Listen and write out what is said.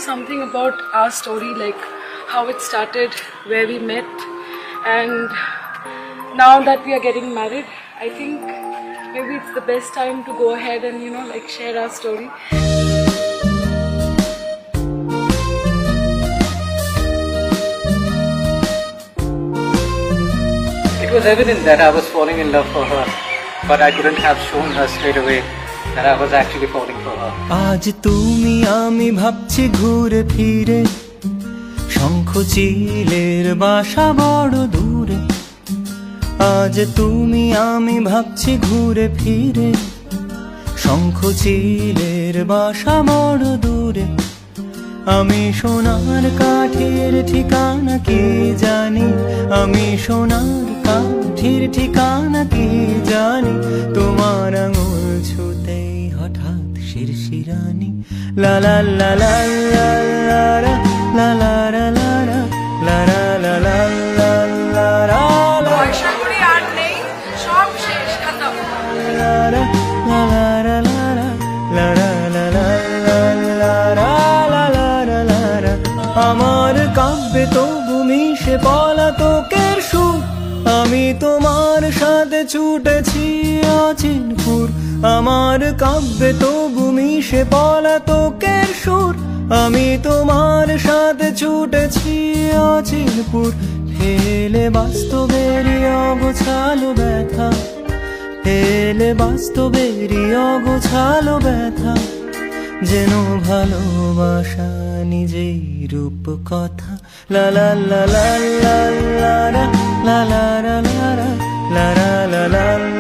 something about our story, like how it started, where we met, and now that we are getting married, I think maybe it's the best time to go ahead and like share our story. It was evident that I was falling in love for her, but I couldn't have shown her straight away that I was actually falling for her. আজ তুমি আমি ভাবছি ঘুরে ফিরে, শঙ্খ চিলের বাসা বড় দূরে। আজ তুমি আমি ভাবছি ঘুরে ফিরে, শঙ্খ চিলের বাসা বড় দূরে। আমি সোনার কাঠির ঠিকানা কি জানি, আমি সোনার কাঠির ঠিকানা কি জানি। তোমার আঙুল ছুতেই হঠাৎ শিরশিরানি। লা লা লা লা লা লা লা লা লা লা লা লা লা লা লা লা লা। পয়সা করে আর নেই, সব শেষ, খতম। লা লা লা লা লা লা লা লা লা লা লা। আমার কাব্যে তবু মিশে পলাতকের সুর, আমি তোমার সাথে ছুটেছি অচিনপুর। আমার কাব্যে তবু মিশে পলাতকের সুর, আমি তোমার সাথে ছুটেছি অচিনপুর। ফেলে বাস্তবেরই অগোছালো ব্যথা, ফেলে বাস্তবেরই অগোছালো ব্যথা। যেন ভালোবাসা নিজেই রূপ কথা। লা লা লা লা লা লা লা লা লা লা লা লা লা লা।